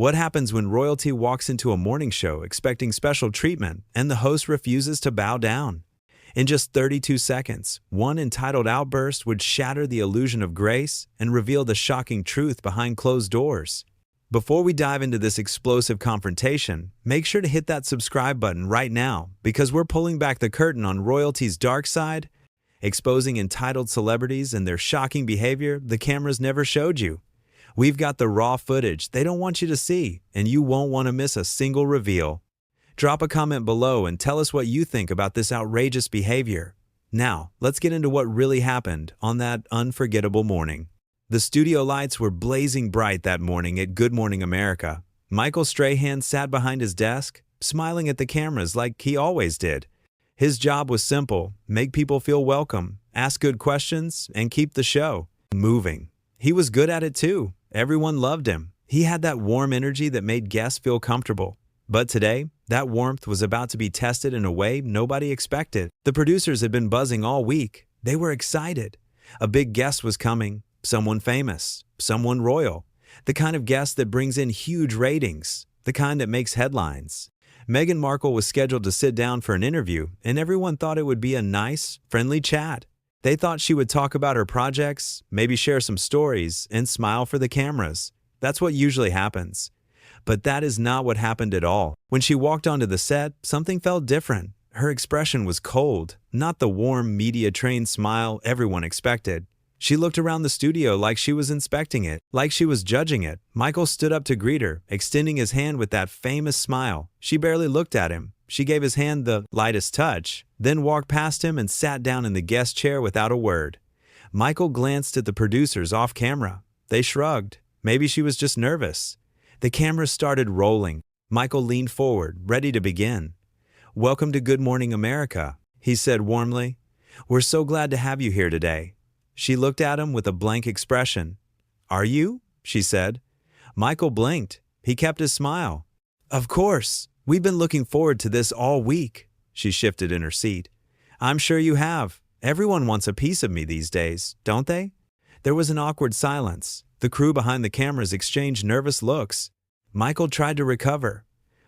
What happens when royalty walks into a morning show expecting special treatment and the host refuses to bow down? In just 32 seconds, one entitled outburst would shatter the illusion of grace and reveal the shocking truth behind closed doors. Before we dive into this explosive confrontation, make sure to hit that subscribe button right now because we're pulling back the curtain on royalty's dark side, exposing entitled celebrities and their shocking behavior the cameras never showed you. We've got the raw footage they don't want you to see, and you won't want to miss a single reveal. Drop a comment below and tell us what you think about this outrageous behavior. Now, let's get into what really happened on that unforgettable morning. The studio lights were blazing bright that morning at Good Morning America. Michael Strahan sat behind his desk, smiling at the cameras like he always did. His job was simple: make people feel welcome, ask good questions, and keep the show moving. He was good at it too. Everyone loved him. He had that warm energy that made guests feel comfortable. But today, that warmth was about to be tested in a way nobody expected. The producers had been buzzing all week. They were excited. A big guest was coming. Someone famous, someone royal, the kind of guest that brings in huge ratings, the kind that makes headlines. Meghan Markle was scheduled to sit down for an interview, and everyone thought it would be a nice, friendly chat. They thought she would talk about her projects, maybe share some stories, and smile for the cameras. That's what usually happens. But that is not what happened at all. When she walked onto the set, something felt different. Her expression was cold, not the warm, media-trained smile everyone expected. She looked around the studio like she was inspecting it, like she was judging it. Michael stood up to greet her, extending his hand with that famous smile. She barely looked at him. She gave his hand the lightest touch, then walked past him and sat down in the guest chair without a word. Michael glanced at the producers off camera. They shrugged. Maybe she was just nervous. The cameras started rolling. Michael leaned forward, ready to begin. "Welcome to Good Morning America," he said warmly. "We're so glad to have you here today." She looked at him with a blank expression. "Are you?" she said. Michael blinked. He kept his smile. "Of course. We've been looking forward to this all week." She shifted in her seat. "I'm sure you have. Everyone wants a piece of me these days, don't they?" There was an awkward silence. The crew behind the cameras exchanged nervous looks. Michael tried to recover.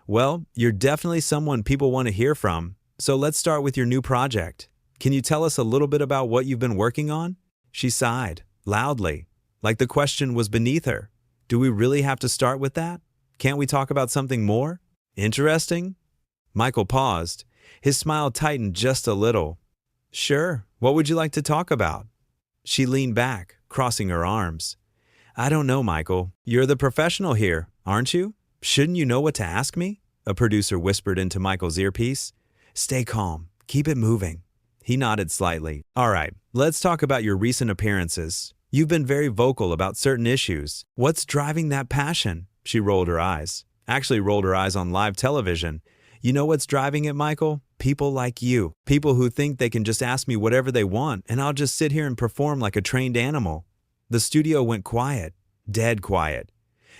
"Well, you're definitely someone people want to hear from. So let's start with your new project. Can you tell us a little bit about what you've been working on?" She sighed, loudly, like the question was beneath her. "Do we really have to start with that? Can't we talk about something more interesting?" Michael paused. His smile tightened just a little. "Sure, what would you like to talk about?" She leaned back, crossing her arms. "I don't know, Michael. You're the professional here, aren't you? Shouldn't you know what to ask me?" A producer whispered into Michael's earpiece. "Stay calm. Keep it moving." He nodded slightly. "All right, let's talk about your recent appearances. You've been very vocal about certain issues. What's driving that passion?" She rolled her eyes. Actually rolled her eyes on live television. "You know what's driving it, Michael? People like you. People who think they can just ask me whatever they want and I'll just sit here and perform like a trained animal." The studio went quiet, dead quiet.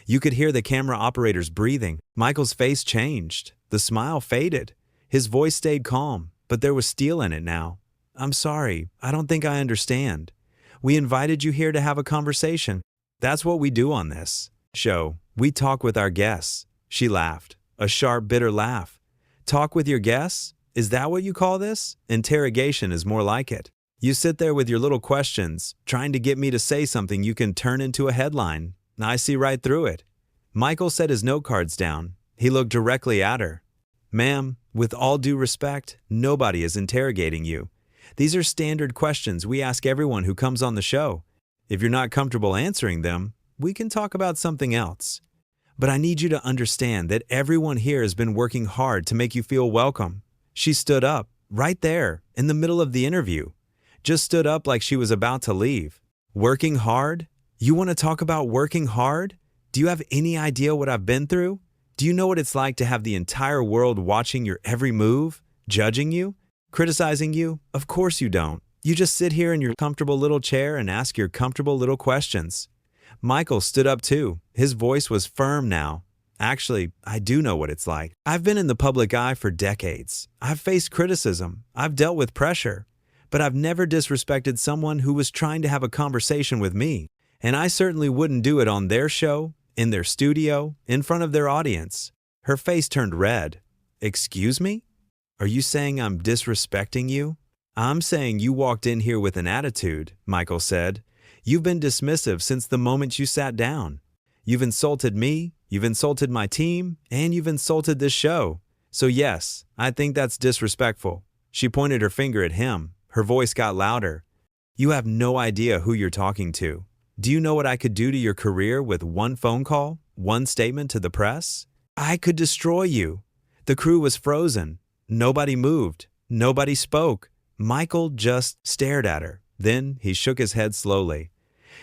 You could hear the camera operators breathing. Michael's face changed. The smile faded. His voice stayed calm, but there was steel in it now. "I'm sorry, I don't think I understand. We invited you here to have a conversation. That's what we do on this show. We talk with our guests." She laughed, a sharp, bitter laugh. "Talk with your guests? Is that what you call this? Interrogation is more like it. You sit there with your little questions, trying to get me to say something you can turn into a headline. I see right through it." Michael set his note cards down. He looked directly at her. "Ma'am, with all due respect, nobody is interrogating you. These are standard questions we ask everyone who comes on the show. If you're not comfortable answering them, we can talk about something else. But I need you to understand that everyone here has been working hard to make you feel welcome." She stood up, right there, in the middle of the interview. Just stood up like she was about to leave. "Working hard? You want to talk about working hard? Do you have any idea what I've been through? Do you know what it's like to have the entire world watching your every move, judging you, criticizing you? Of course you don't. You just sit here in your comfortable little chair and ask your comfortable little questions." Michael stood up too. His voice was firm now. "Actually, I do know what it's like. I've been in the public eye for decades. I've faced criticism. I've dealt with pressure. But I've never disrespected someone who was trying to have a conversation with me. And I certainly wouldn't do it on their show in their studio, in front of their audience. Her face turned red. Excuse me? Are you saying I'm disrespecting you? I'm saying you walked in here with an attitude, Michael said. You've been dismissive since the moment you sat down. You've insulted me, you've insulted my team, and you've insulted this show. So yes, I think that's disrespectful. She pointed her finger at him. Her voice got louder. You have no idea who you're talking to. Do you know what I could do to your career with one phone call, one statement to the press? I could destroy you. The crew was frozen. Nobody moved. Nobody spoke. Michael just stared at her. Then he shook his head slowly.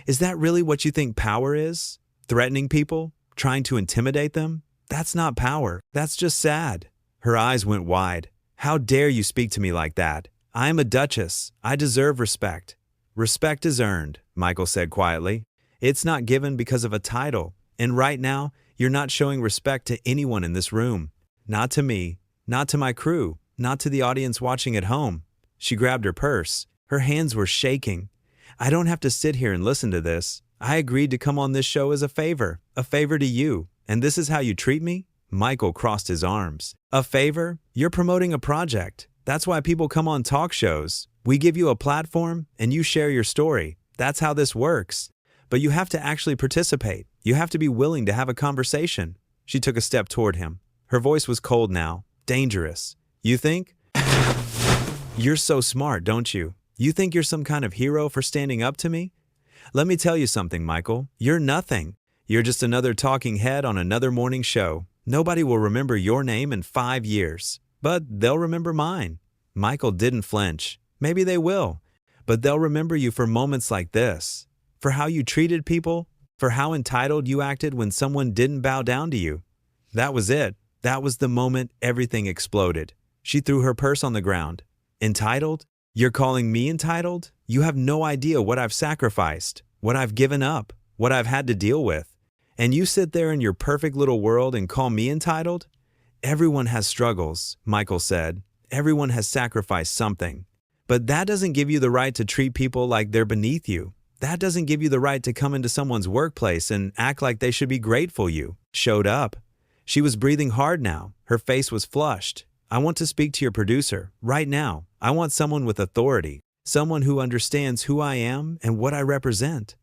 Is that really what you think power is? Threatening people? Trying to intimidate them? That's not power. That's just sad. Her eyes went wide. How dare you speak to me like that? I am a duchess. I deserve respect. Respect is earned, Michael said quietly. It's not given because of a title. And right now, you're not showing respect to anyone in this room. Not to me. Not to my crew. Not to the audience watching at home. She grabbed her purse. Her hands were shaking. I don't have to sit here and listen to this. I agreed to come on this show as a favor to you. And this is how you treat me? Michael crossed his arms. A favor? You're promoting a project. That's why people come on talk shows. We give you a platform and you share your story. That's how this works. But you have to actually participate. You have to be willing to have a conversation. She took a step toward him. Her voice was cold now, dangerous. You think? You're so smart, don't you? You think you're some kind of hero for standing up to me? Let me tell you something, Michael. You're nothing. You're just another talking head on another morning show. Nobody will remember your name in 5 years, but they'll remember mine. Michael didn't flinch. Maybe they will, but they'll remember you for moments like this, for how you treated people, for how entitled you acted when someone didn't bow down to you. That was it. That was the moment everything exploded. She threw her purse on the ground. Entitled? You're calling me entitled? You have no idea what I've sacrificed, what I've given up, what I've had to deal with. And you sit there in your perfect little world and call me entitled? Everyone has struggles, Michael said. Everyone has sacrificed something. But that doesn't give you the right to treat people like they're beneath you. That doesn't give you the right to come into someone's workplace and act like they should be grateful you showed up. She was breathing hard now. Her face was flushed. I want to speak to your producer, right now. I want someone with authority, someone who understands who I am and what I represent.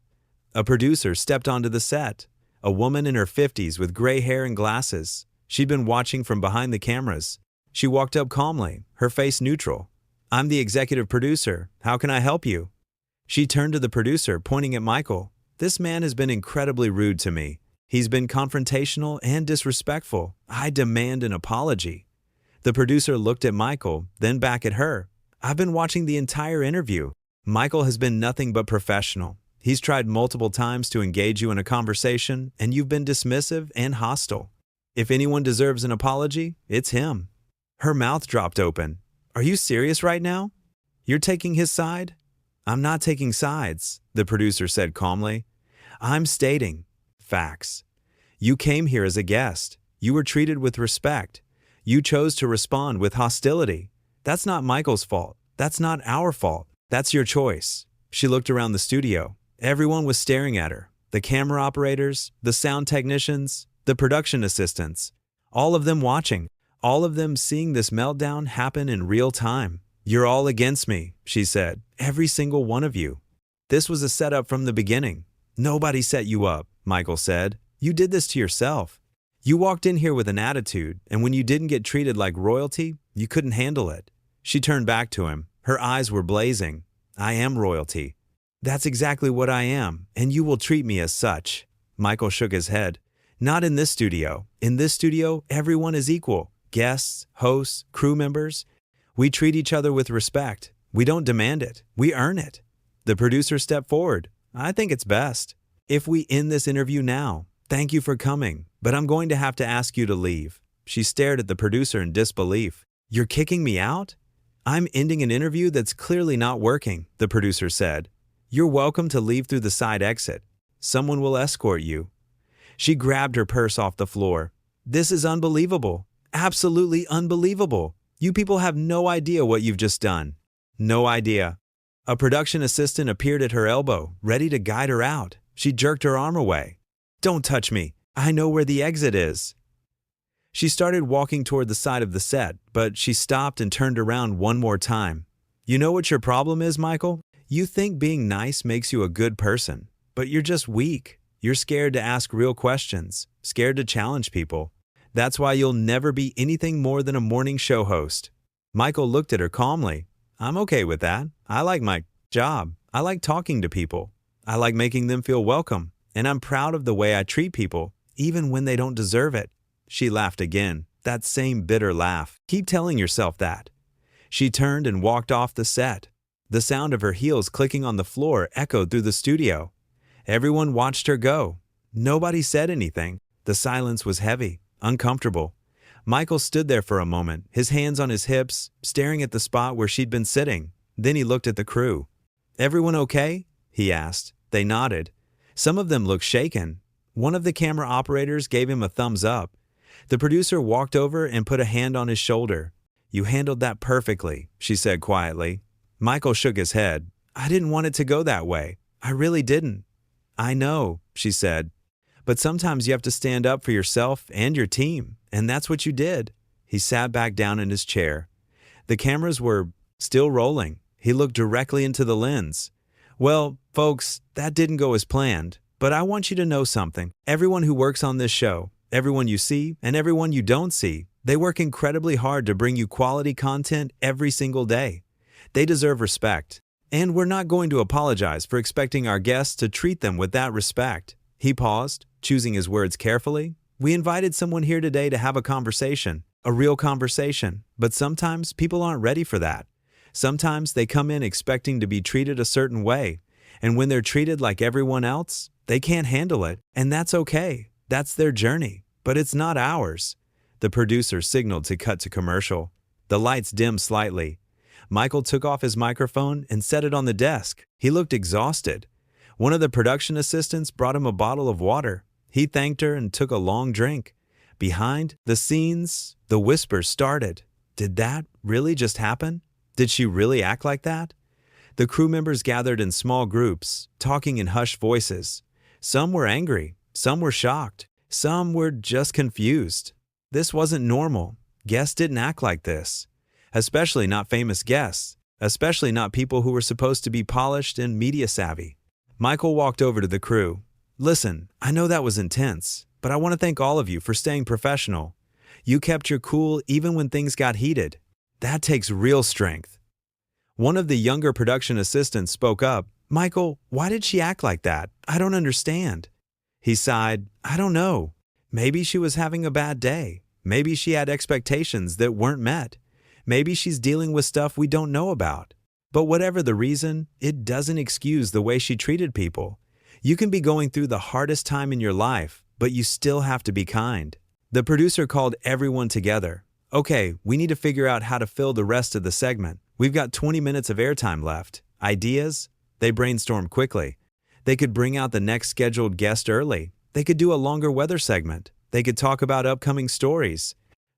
A producer stepped onto the set, a woman in her 50s with gray hair and glasses. She'd been watching from behind the cameras. She walked up calmly, her face neutral. I'm the executive producer. How can I help you? She turned to the producer, pointing at Michael. This man has been incredibly rude to me. He's been confrontational and disrespectful. I demand an apology. The producer looked at Michael, then back at her. I've been watching the entire interview. Michael has been nothing but professional. He's tried multiple times to engage you in a conversation, and you've been dismissive and hostile. If anyone deserves an apology, it's him. Her mouth dropped open. Are you serious right now? You're taking his side? I'm not taking sides, the producer said calmly. I'm stating facts. You came here as a guest. You were treated with respect. You chose to respond with hostility. That's not Michael's fault. That's not our fault. That's your choice. She looked around the studio. Everyone was staring at her. The camera operators, the sound technicians, the production assistants. All of them watching. All of them seeing this meltdown happen in real time. You're all against me, she said. Every single one of you. This was a setup from the beginning. Nobody set you up, Michael said. You did this to yourself. You walked in here with an attitude, and when you didn't get treated like royalty, you couldn't handle it. She turned back to him. Her eyes were blazing. I am royalty. That's exactly what I am, and you will treat me as such. Michael shook his head. Not in this studio. In this studio, everyone is equal. Guests, hosts, crew members. We treat each other with respect. We don't demand it. We earn it. The producer stepped forward. I think it's best if we end this interview now. Thank you for coming, but I'm going to have to ask you to leave. She stared at the producer in disbelief. You're kicking me out? I'm ending an interview that's clearly not working, the producer said. You're welcome to leave through the side exit. Someone will escort you. She grabbed her purse off the floor. This is unbelievable. Absolutely unbelievable. You people have no idea what you've just done. No idea. A production assistant appeared at her elbow, ready to guide her out. She jerked her arm away. Don't touch me. I know where the exit is." She started walking toward the side of the set, but she stopped and turned around one more time. "You know what your problem is, Michael? You think being nice makes you a good person, but you're just weak. You're scared to ask real questions, scared to challenge people. That's why you'll never be anything more than a morning show host." Michael looked at her calmly. "I'm okay with that. I like my job. I like talking to people. I like making them feel welcome, and I'm proud of the way I treat people, even when they don't deserve it." She laughed again, that same bitter laugh. "Keep telling yourself that." She turned and walked off the set. The sound of her heels clicking on the floor echoed through the studio. Everyone watched her go. Nobody said anything. The silence was heavy, uncomfortable. Michael stood there for a moment, his hands on his hips, staring at the spot where she'd been sitting. Then he looked at the crew. "Everyone okay?" he asked. They nodded. Some of them looked shaken. One of the camera operators gave him a thumbs up. The producer walked over and put a hand on his shoulder. "You handled that perfectly," she said quietly. Michael shook his head. "I didn't want it to go that way. I really didn't." "I know," she said. "But sometimes you have to stand up for yourself and your team, and that's what you did." He sat back down in his chair. The cameras were still rolling. He looked directly into the lens. "Well, folks, that didn't go as planned, but I want you to know something. Everyone who works on this show, everyone you see and everyone you don't see, they work incredibly hard to bring you quality content every single day. They deserve respect. And we're not going to apologize for expecting our guests to treat them with that respect." He paused, choosing his words carefully. "We invited someone here today to have a conversation, a real conversation, but sometimes people aren't ready for that. Sometimes they come in expecting to be treated a certain way, and when they're treated like everyone else, they can't handle it, and that's okay. That's their journey, but it's not ours." The producer signaled to cut to commercial. The lights dimmed slightly. Michael took off his microphone and set it on the desk. He looked exhausted. One of the production assistants brought him a bottle of water. He thanked her and took a long drink. Behind the scenes, the whispers started. Did that really just happen? Did she really act like that? The crew members gathered in small groups, talking in hushed voices. Some were angry, some were shocked, some were just confused. This wasn't normal. Guests didn't act like this. Especially not famous guests, especially not people who were supposed to be polished and media savvy. Michael walked over to the crew. "Listen, I know that was intense, but I want to thank all of you for staying professional. You kept your cool even when things got heated. That takes real strength." One of the younger production assistants spoke up. "Michael, why did she act like that? I don't understand." He sighed. "I don't know. Maybe she was having a bad day. Maybe she had expectations that weren't met. Maybe she's dealing with stuff we don't know about. But whatever the reason, it doesn't excuse the way she treated people. You can be going through the hardest time in your life, but you still have to be kind." The producer called everyone together. "Okay, we need to figure out how to fill the rest of the segment. We've got 20 minutes of airtime left. Ideas?" They brainstormed quickly. They could bring out the next scheduled guest early. They could do a longer weather segment. They could talk about upcoming stories.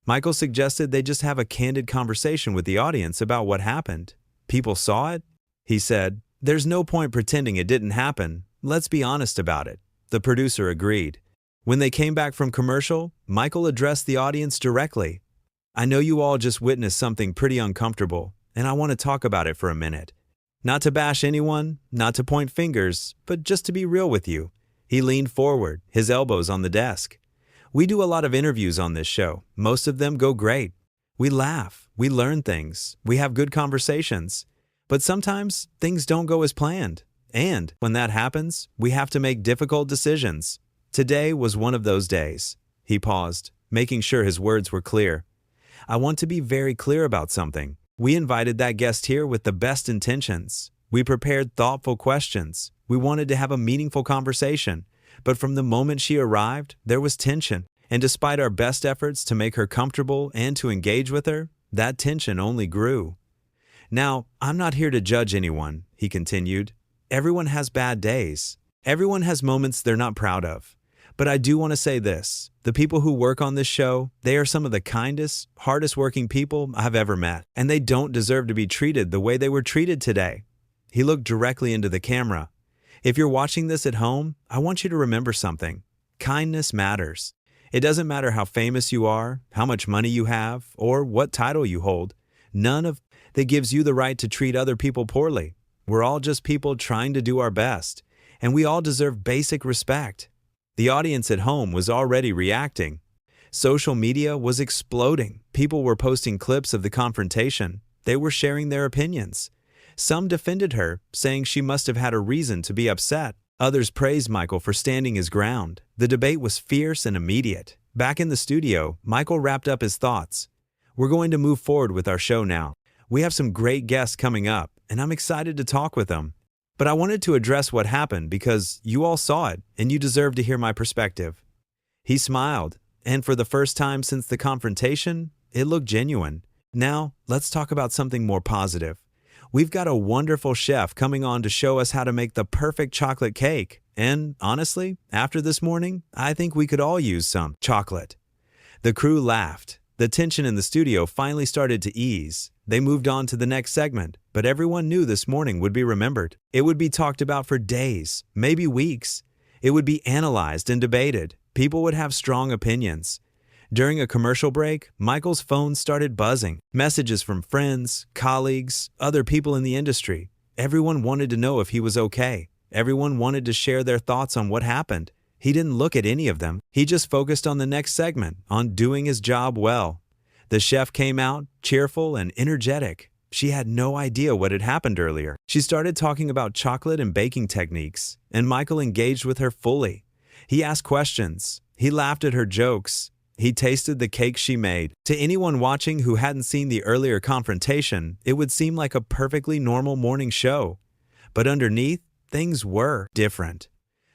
Michael suggested they just have a candid conversation with the audience about what happened. "People saw it?" He said, "There's no point pretending it didn't happen. Let's be honest about it." The producer agreed. When they came back from commercial, Michael addressed the audience directly. "I know you all just witnessed something pretty uncomfortable, and I want to talk about it for a minute. Not to bash anyone, not to point fingers, but just to be real with you." He leaned forward, his elbows on the desk. "We do a lot of interviews on this show. Most of them go great. We laugh, we learn things, we have good conversations. But sometimes things don't go as planned. And when that happens, we have to make difficult decisions. Today was one of those days." He paused, making sure his words were clear. "I want to be very clear about something. We invited that guest here with the best intentions. We prepared thoughtful questions. We wanted to have a meaningful conversation. But from the moment she arrived, there was tension. And despite our best efforts to make her comfortable and to engage with her, that tension only grew." "Now, I'm not here to judge anyone," he continued. "Everyone has bad days. Everyone has moments they're not proud of. But I do want to say this. The people who work on this show, they are some of the kindest, hardest working people I've ever met. And they don't deserve to be treated the way they were treated today." He looked directly into the camera. "If you're watching this at home, I want you to remember something. Kindness matters. It doesn't matter how famous you are, how much money you have, or what title you hold. None of that gives you the right to treat other people poorly. We're all just people trying to do our best, and we all deserve basic respect. The audience at home was already reacting. Social media was exploding. People were posting clips of the confrontation. They were sharing their opinions. Some defended her, saying she must have had a reason to be upset. Others praised Michael for standing his ground. The debate was fierce and immediate. Back in the studio, Michael wrapped up his thoughts. We're going to move forward with our show now. We have some great guests coming up, and I'm excited to talk with them. But I wanted to address what happened because you all saw it, and you deserve to hear my perspective. He smiled, and for the first time since the confrontation, it looked genuine. Now, let's talk about something more positive. We've got a wonderful chef coming on to show us how to make the perfect chocolate cake. And honestly, after this morning, I think we could all use some chocolate. The crew laughed. The tension in the studio finally started to ease. They moved on to the next segment, but everyone knew this morning would be remembered. It would be talked about for days, maybe weeks. It would be analyzed and debated. People would have strong opinions. During a commercial break, Michael's phone started buzzing. Messages from friends, colleagues, other people in the industry. Everyone wanted to know if he was okay. Everyone wanted to share their thoughts on what happened. He didn't look at any of them. He just focused on the next segment, on doing his job well. The chef came out, cheerful and energetic. She had no idea what had happened earlier. She started talking about chocolate and baking techniques, and Michael engaged with her fully. He asked questions. He laughed at her jokes. He tasted the cake she made. To anyone watching who hadn't seen the earlier confrontation, it would seem like a perfectly normal morning show. But underneath, things were different.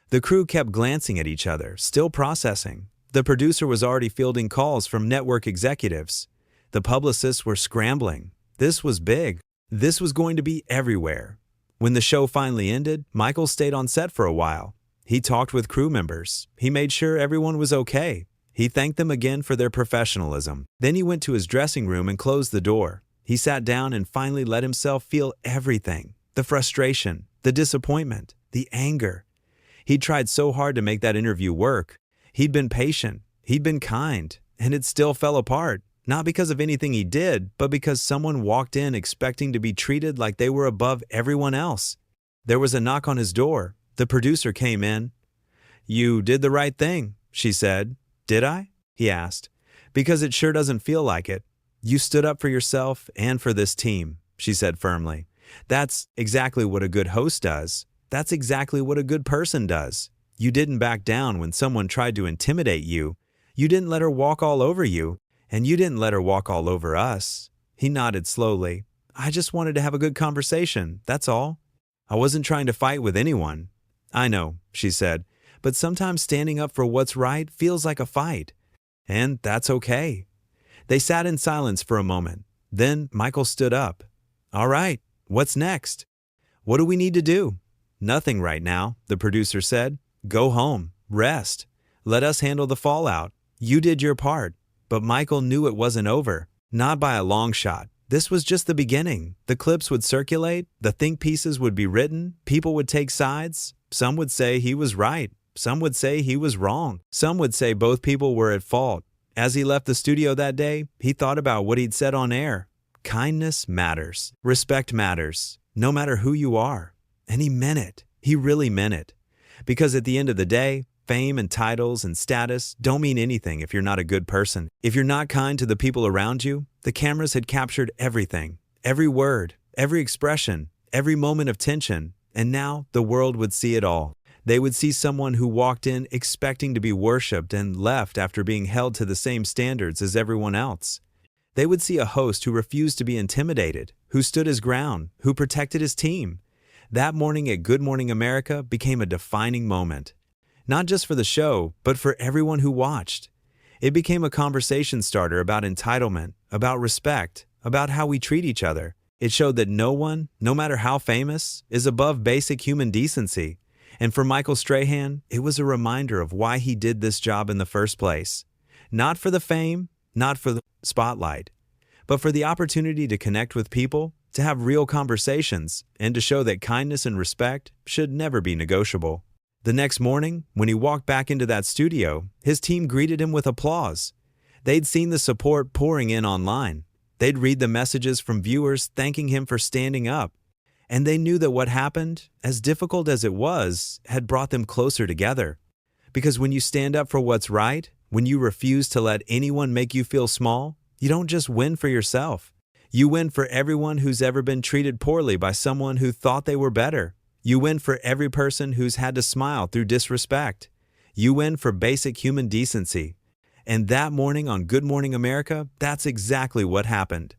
The crew kept glancing at each other, still processing. The producer was already fielding calls from network executives. The publicists were scrambling. This was big. This was going to be everywhere. When the show finally ended, Michael stayed on set for a while. He talked with crew members. He made sure everyone was okay. He thanked them again for their professionalism. Then he went to his dressing room and closed the door. He sat down and finally let himself feel everything. The frustration, the disappointment, the anger. He'd tried so hard to make that interview work. He'd been patient. He'd been kind. And it still fell apart. Not because of anything he did, but because someone walked in expecting to be treated like they were above everyone else. There was a knock on his door. The producer came in. "You did the right thing," she said. "Did I?" he asked. "Because it sure doesn't feel like it. You stood up for yourself and for this team," she said firmly. "That's exactly what a good host does. That's exactly what a good person does. You didn't back down when someone tried to intimidate you. You didn't let her walk all over you, and you didn't let her walk all over us." He nodded slowly. "I just wanted to have a good conversation, that's all. I wasn't trying to fight with anyone." "I know," she said. "But sometimes standing up for what's right feels like a fight. And that's okay." They sat in silence for a moment. Then Michael stood up. "All right, what's next? What do we need to do?" "Nothing right now," the producer said. "Go home, rest. Let us handle the fallout. You did your part." But Michael knew it wasn't over. Not by a long shot. This was just the beginning. The clips would circulate, the think pieces would be written, people would take sides. Some would say he was right. Some would say he was wrong. Some would say both people were at fault. As he left the studio that day, he thought about what he'd said on air. Kindness matters. Respect matters. No matter who you are. And he meant it. He really meant it. Because at the end of the day, fame and titles and status don't mean anything if you're not a good person. If you're not kind to the people around you, the cameras had captured everything. Every word, every expression, every moment of tension. And now the world would see it all. They would see someone who walked in expecting to be worshipped and left after being held to the same standards as everyone else. They would see a host who refused to be intimidated, who stood his ground, who protected his team. That morning at Good Morning America became a defining moment. Not just for the show, but for everyone who watched. It became a conversation starter about entitlement, about respect, about how we treat each other. It showed that no one, no matter how famous, is above basic human decency. And for Michael Strahan, it was a reminder of why he did this job in the first place. Not for the fame, not for the spotlight, but for the opportunity to connect with people, to have real conversations, and to show that kindness and respect should never be negotiable. The next morning, when he walked back into that studio, his team greeted him with applause. They'd seen the support pouring in online. They'd read the messages from viewers thanking him for standing up. And they knew that what happened, as difficult as it was, had brought them closer together. Because when you stand up for what's right, when you refuse to let anyone make you feel small, you don't just win for yourself. You win for everyone who's ever been treated poorly by someone who thought they were better. You win for every person who's had to smile through disrespect. You win for basic human decency. And that morning on Good Morning America, that's exactly what happened.